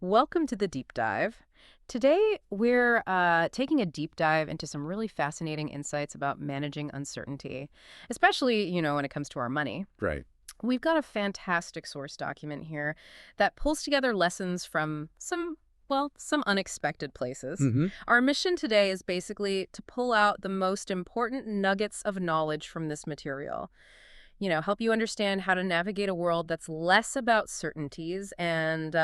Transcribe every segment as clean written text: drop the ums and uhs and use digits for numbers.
Welcome to the deep dive. Today, we're taking a deep dive into some really fascinating insights about managing uncertainty, especially, when it comes to our money. Right. We've got a fantastic source document here that pulls together lessons from some unexpected places. hmm Our mission today is basically to pull out the most important nuggets of knowledge from this material. Help you understand how to navigate a world that's less about certainties and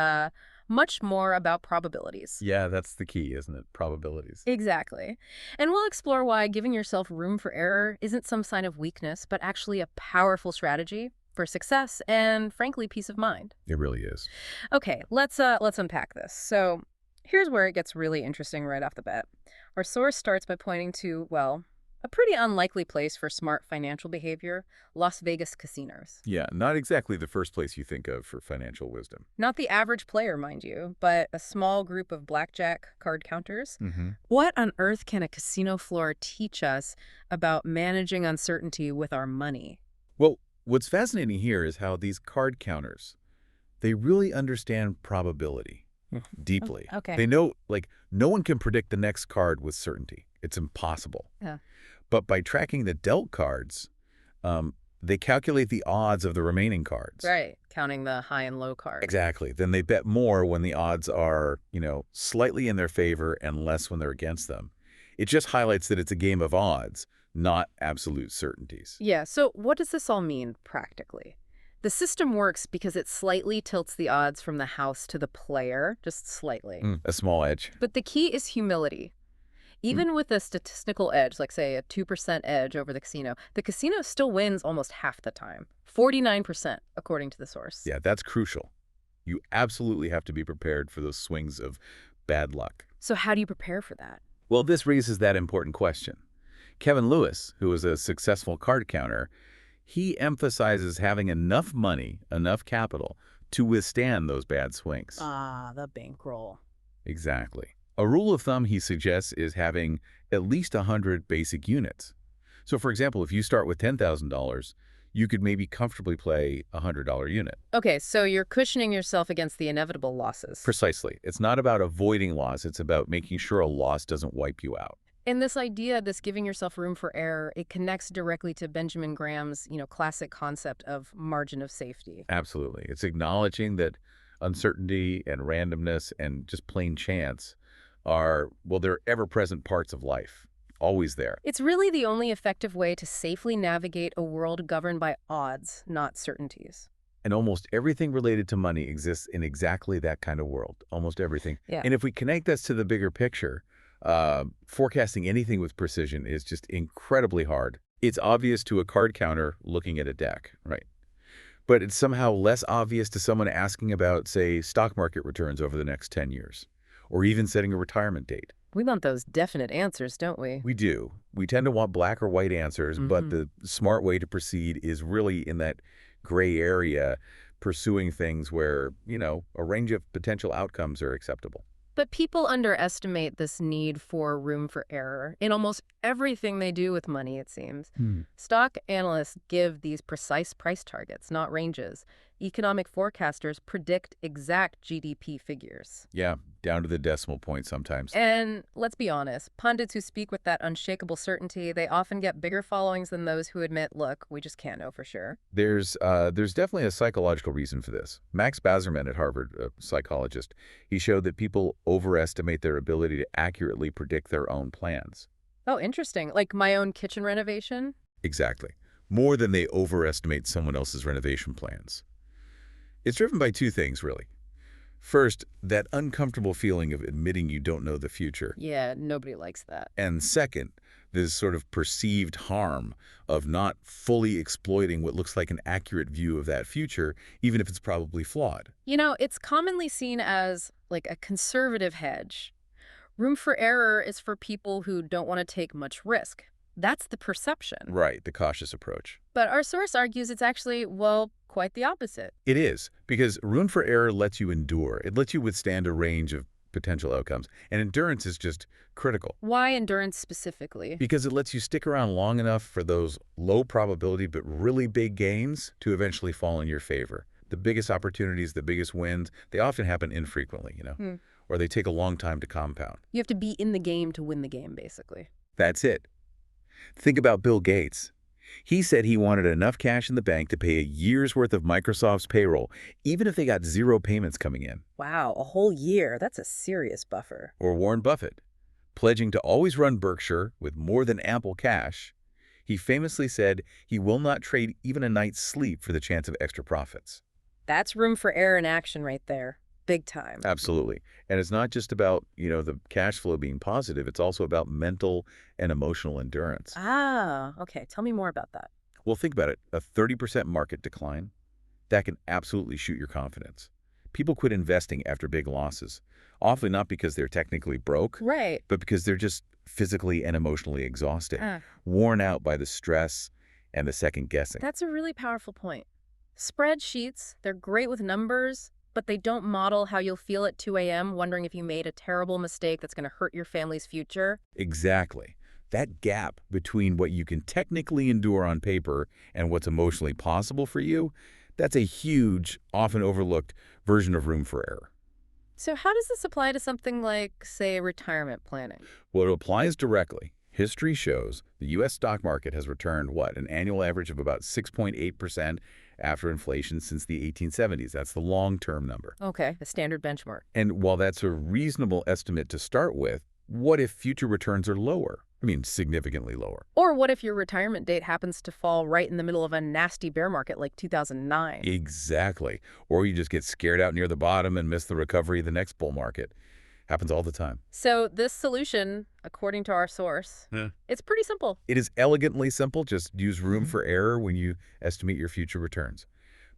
much more about probabilities. Yeah, that's the key, isn't it? Probabilities. Exactly. And we'll explore why giving yourself room for error isn't some sign of weakness, but actually a powerful strategy for success and, frankly, peace of mind. It really is. Okay, let's unpack this. So, here's where it gets really interesting right off the bat. Our source starts by pointing to, well, a pretty unlikely place for smart financial behavior, Las Vegas casinos. Yeah, not exactly the first place you think of for financial wisdom. Not the average player, mind you, but a small group of blackjack card counters. hmm What on earth can a casino floor teach us about managing uncertainty with our money? Well, what's fascinating here is how these card counters, they really understand probability Hmm. deeply. Okay. They know, no one can predict the next card with certainty. It's impossible. Yeah. But by tracking the dealt cards, they calculate the odds of the remaining cards. Right. Counting the high and low cards. Exactly. Then they bet more when the odds are, slightly in their favor and less when they're against them. It just highlights that it's a game of odds, not absolute certainties. Yeah, so what does this all mean practically? The system works because it slightly tilts the odds from the house to the player, just slightly. A small edge. But the key is humility. Mm. Even with a statistical edge, like say a 2% edge over the casino still wins almost half the time. 49%, according to the source. Yeah, that's crucial. You absolutely have to be prepared for those swings of bad luck. So how do you prepare for that? Well, this raises that important question. Kevin Lewis, who is a successful card counter, he emphasizes having enough money, enough capital, to withstand those bad swings. Ah, the bankroll. Exactly. A rule of thumb he suggests is having at least 100 basic units. So for example, if you start with $10,000, you could maybe comfortably play a $100 unit. Okay, so you're cushioning yourself against the inevitable losses. Precisely. It's not about avoiding loss, it's about making sure a loss doesn't wipe you out. And this idea, this giving yourself room for error, it connects directly to Benjamin Graham's, classic concept of margin of safety. Absolutely. It's acknowledging that uncertainty and randomness and just plain chance are, well, they're ever-present parts of life. Always there. It's really the only effective way to safely navigate a world governed by odds, not certainties. And almost everything related to money exists in exactly that kind of world. Almost everything. Yeah. And if we connect this to the bigger picture, forecasting anything with precision is just incredibly hard. It's obvious to a card counter looking at a deck, right? But it's somehow less obvious to someone asking about, say, stock market returns over the next 10 years, or even setting a retirement date. We want those definite answers, don't we? We do. We tend to want black or white answers, but Mhm. the smart way to proceed is really in that gray area, pursuing things where, a range of potential outcomes are acceptable. But people underestimate this need for room for error in almost everything they do with money, it seems. Stock analysts give these precise price targets, not ranges. Economic forecasters predict exact GDP figures. Yeah, down to the decimal point sometimes. And let's be honest, pundits who speak with that unshakable certainty, they often get bigger followings than those who admit, look, we just can't know for sure. There's definitely a psychological reason for this. Max Bazerman at Harvard, a psychologist, he showed that people overestimate their ability to accurately predict their own plans. Oh, interesting. Like my own kitchen renovation? Exactly. More than they overestimate someone else's renovation plans. It's driven by two things, really. First, that uncomfortable feeling of admitting you don't know the future. Yeah, nobody likes that. And second, this sort of perceived harm of not fully exploiting what looks like an accurate view of that future, even if it's probably flawed. It's commonly seen as like a conservative hedge. Room for error is for people who don't want to take much risk. That's the perception. Right, the cautious approach. But our source argues it's actually, well, quite the opposite. It is, because room for error lets you endure. It lets you withstand a range of potential outcomes. And endurance is just critical, Why endurance specifically? because it lets you stick around long enough for those low probability but really big gains to eventually fall in your favor. The biggest opportunities, the biggest wins, they often happen infrequently, Hmm. or they take a long time to compound. You have to be in the game to win the game, basically. That's it. Think about Bill Gates. He said he wanted enough cash in the bank to pay a year's worth of Microsoft's payroll, even if they got zero payments coming in. Wow, a whole year. That's a serious buffer. Or Warren Buffett, pledging to always run Berkshire with more than ample cash. He famously said he will not trade even a night's sleep for the chance of extra profits. That's room for error in action right there. Big time. Absolutely. And it's not just about, the cash flow being positive. It's also about mental and emotional endurance. Ah, okay. Tell me more about that. Well, think about it. A 30% market decline, that can absolutely shoot your confidence. People quit investing after big losses, often not because they're technically broke, Right. but because they're just physically and emotionally exhausted, Ah. worn out by the stress and the second guessing. That's a really powerful point. Spreadsheets, they're great with numbers, but they don't model how you'll feel at 2 a.m. wondering if you made a terrible mistake that's going to hurt your family's future. Exactly. That gap between what you can technically endure on paper and what's emotionally possible for you, that's a huge, often overlooked version of room for error. So how does this apply to something like, say, retirement planning? Well, it applies directly. History shows the U.S. stock market has returned, an annual average of about 6.8% after inflation since the 1870s. That's the long-term number. Okay, the standard benchmark. And while that's a reasonable estimate to start with, what if future returns are lower? I mean, significantly lower. Or what if your retirement date happens to fall right in the middle of a nasty bear market like 2009? Exactly. Or you just get scared out near the bottom and miss the recovery of the next bull market. Happens all the time. So this solution, according to our source, it's pretty simple. It is elegantly simple. Just use room for error when you estimate your future returns.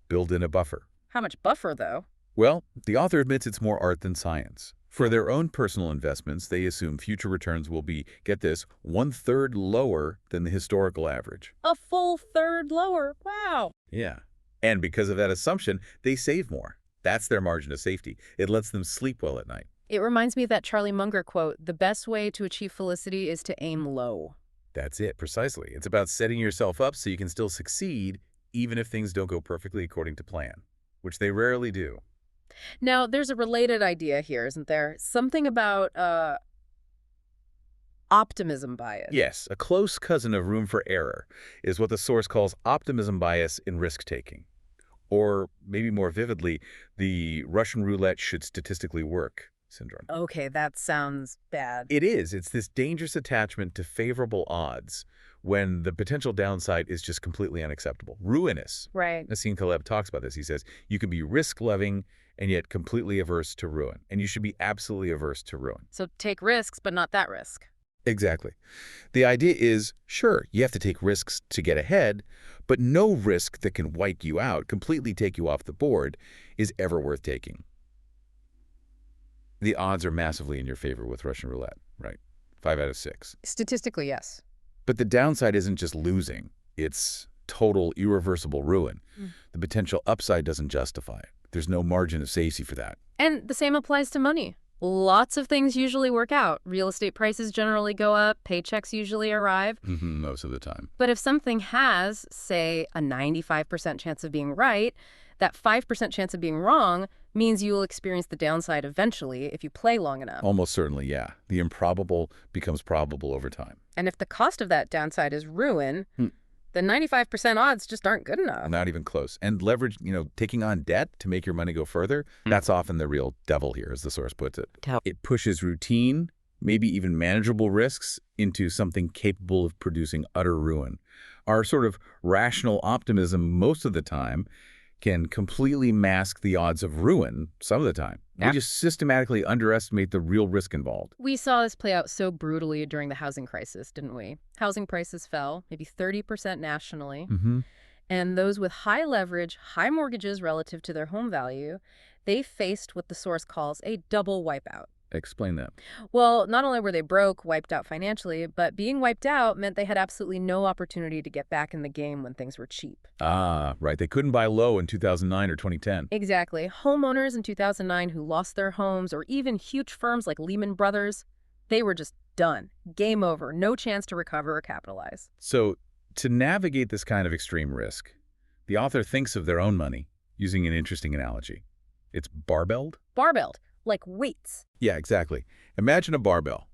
Build in a buffer. How much buffer, though? Well, the author admits it's more art than science. For their own personal investments, they assume future returns will be, get this, 1/3 lower than the historical average. A full third lower. Wow. Yeah. And because of that assumption, they save more. That's their margin of safety. It lets them sleep well at night. It reminds me of that Charlie Munger quote, "The best way to achieve felicity is to aim low." That's it, precisely. It's about setting yourself up so you can still succeed even if things don't go perfectly according to plan, which they rarely do. Now, there's a related idea here, isn't there? Something about optimism bias. Yes, a close cousin of room for error is what the source calls optimism bias in risk-taking. Or maybe more vividly, the Russian roulette should statistically work syndrome. Okay, that sounds bad. It is. It's this dangerous attachment to favorable odds when the potential downside is just completely unacceptable. Ruinous. Right. Nassim Taleb talks about this. He says, you can be risk-loving and yet completely averse to ruin. And you should be absolutely averse to ruin. So take risks, but not that risk. Exactly. The idea is, sure, you have to take risks to get ahead, but no risk that can wipe you out, completely take you off the board, is ever worth taking. The odds are massively in your favor with Russian roulette, right? 5 out of 6. Statistically, yes. But the downside isn't just losing. It's total, irreversible ruin. The potential upside doesn't justify it. There's no margin of safety for that. And the same applies to money. Lots of things usually work out. Real estate prices generally go up. Paychecks usually arrive. Most of the time. But if something has, say, a 95% chance of being right, that 5% chance of being wrong means you will experience the downside eventually if you play long enough. Almost certainly, yeah. The improbable becomes probable over time. And if the cost of that downside is ruin, the 95% odds just aren't good enough. Not even close. And leverage, taking on debt to make your money go further, that's often the real devil here, as the source puts it. It pushes routine, maybe even manageable risks, into something capable of producing utter ruin. Our sort of rational optimism most of the time can completely mask the odds of ruin some of the time. We just systematically underestimate the real risk involved. We saw this play out so brutally during the housing crisis, didn't we? Housing prices fell, maybe 30% nationally. And those with high leverage, high mortgages relative to their home value, they faced what the source calls a double wipeout. Explain that. Well, not only were they broke, wiped out financially, but being wiped out meant they had absolutely no opportunity to get back in the game when things were cheap. Ah, right. They couldn't buy low in 2009 or 2010. Exactly. Homeowners in 2009 who lost their homes, or even huge firms like Lehman Brothers, they were just done. Game over. No chance to recover or capitalize. So to navigate this kind of extreme risk, the author thinks of their own money using an interesting analogy. It's barbelled? Barbelled, like weights. Yeah, exactly. Imagine a barbell.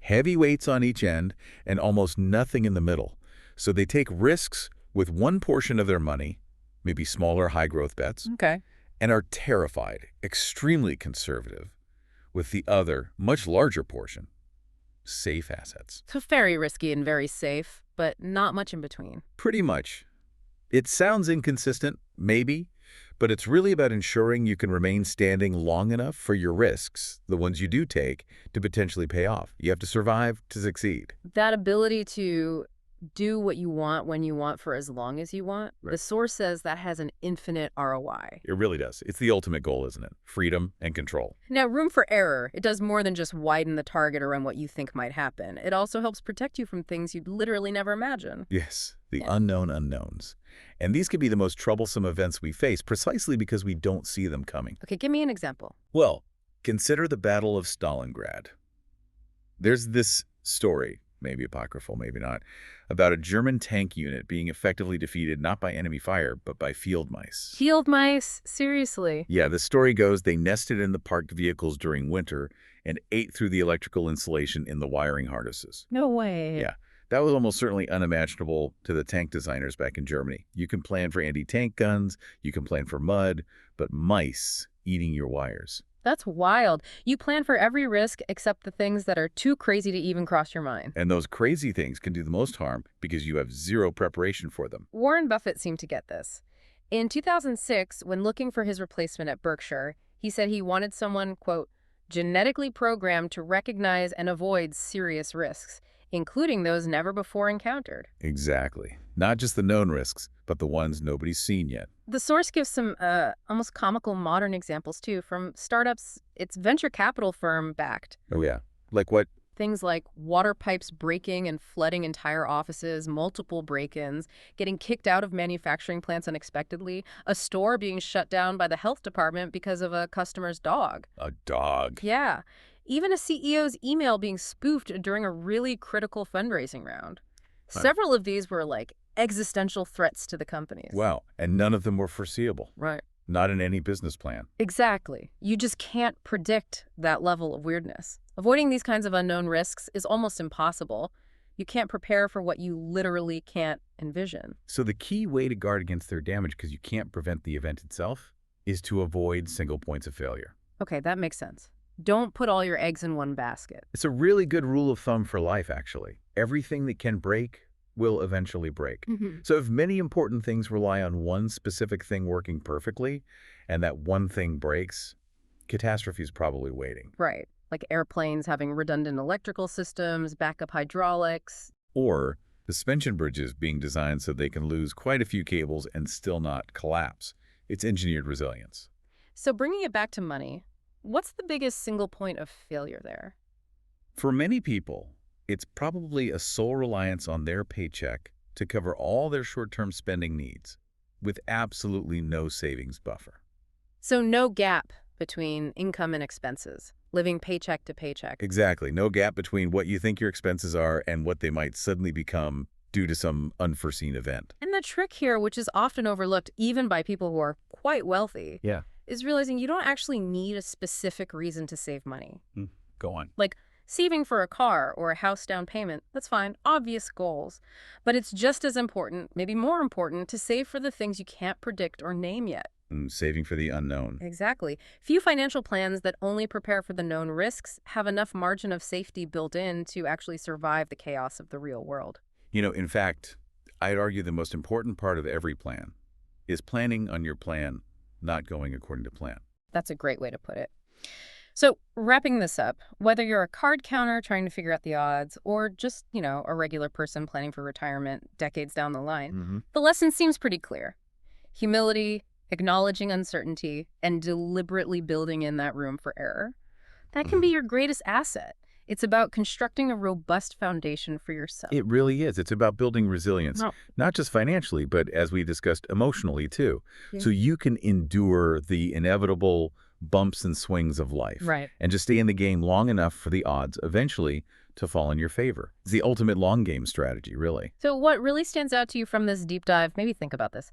Heavy weights on each end and almost nothing in the middle. So they take risks with one portion of their money, maybe smaller high-growth bets, Okay. and are terrified, extremely conservative, with the other, much larger portion, safe assets. So very risky and very safe, but not much in between. Pretty much. It sounds inconsistent, maybe, but it's really about ensuring you can remain standing long enough for your risks, the ones you do take, to potentially pay off. You have to survive to succeed. That ability to do what you want when you want for as long as you want, Right. the source says that has an infinite ROI. It really does. It's the ultimate goal, isn't it? Freedom and control. Now, room for error, it does more than just widen the target around what you think might happen. It also helps protect you from things you'd literally never imagine. Yes, the Yeah. unknown unknowns. And these can be the most troublesome events we face precisely because we don't see them coming. Okay, give me an example. Well, consider the Battle of Stalingrad. There's this story, maybe apocryphal, maybe not, about a German tank unit being effectively defeated not by enemy fire, but by field mice. Field mice? Seriously? Yeah, the story goes they nested in the parked vehicles during winter and ate through the electrical insulation in the wiring harnesses. No way. Yeah, that was almost certainly unimaginable to the tank designers back in Germany. You can plan for anti-tank guns, you can plan for mud, but mice eating your wires. That's wild. You plan for every risk except the things that are too crazy to even cross your mind. And those crazy things can do the most harm because you have zero preparation for them. Warren Buffett seemed to get this. In 2006, when looking for his replacement at Berkshire, he said he wanted someone, quote, genetically programmed to recognize and avoid serious risks, including those never before encountered. Exactly. Not just the known risks, but the ones nobody's seen yet. The source gives some almost comical modern examples, too, from startups its venture capital firm backed. Oh, yeah. Like what? Things like water pipes breaking and flooding entire offices, multiple break-ins, getting kicked out of manufacturing plants unexpectedly, a store being shut down by the health department because of a customer's dog. A dog. Yeah. Even a CEO's email being spoofed during a really critical fundraising round. Huh. Several of these were like existential threats to the companies. Wow. And none of them were foreseeable. Right. Not in any business plan. Exactly. You just can't predict that level of weirdness. Avoiding these kinds of unknown risks is almost impossible. You can't prepare for what you literally can't envision. So the key way to guard against their damage, because you can't prevent the event itself, is to avoid single points of failure. Okay, that makes sense. Don't put all your eggs in one basket. It's a really good rule of thumb for life, actually. Everything that can break will eventually break. So if many important things rely on one specific thing working perfectly, and that one thing breaks, catastrophe is probably waiting. Right. Like airplanes having redundant electrical systems, backup hydraulics. Or suspension bridges being designed so they can lose quite a few cables and still not collapse. It's engineered resilience. So bringing it back to money, what's the biggest single point of failure there? For many people, it's probably a sole reliance on their paycheck to cover all their short-term spending needs, with absolutely no savings buffer. So no gap between income and expenses, living paycheck to paycheck. Exactly. No gap between what you think your expenses are and what they might suddenly become due to some unforeseen event. And the trick here, which is often overlooked even by people who are quite wealthy, Yeah. is realizing you don't actually need a specific reason to save money. Go on. Like saving for a car or a house down payment, that's fine, obvious goals. But it's just as important, maybe more important, to save for the things you can't predict or name yet. Saving for the unknown. Exactly. Few financial plans that only prepare for the known risks have enough margin of safety built in to actually survive the chaos of the real world. You know, in fact, I'd argue the most important part of every plan is planning on your plan not going according to plan. That's a great way to put it. So wrapping this up, whether you're a card counter trying to figure out the odds or just, a regular person planning for retirement decades down the line, the lesson seems pretty clear. Humility, acknowledging uncertainty, and deliberately building in that room for error. That can be your greatest asset. It's about constructing a robust foundation for yourself. It really is. It's about building resilience, not just financially, but as we discussed, emotionally too. Yeah. So you can endure the inevitable bumps and swings of life. Right. And just stay in the game long enough for the odds eventually to fall in your favor. It's the ultimate long game strategy, really. So what really stands out to you from this deep dive, maybe think about this.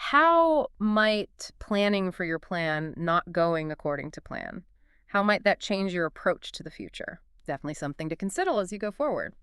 How might planning for your plan not going according to plan? How might that change your approach to the future? Definitely something to consider as you go forward.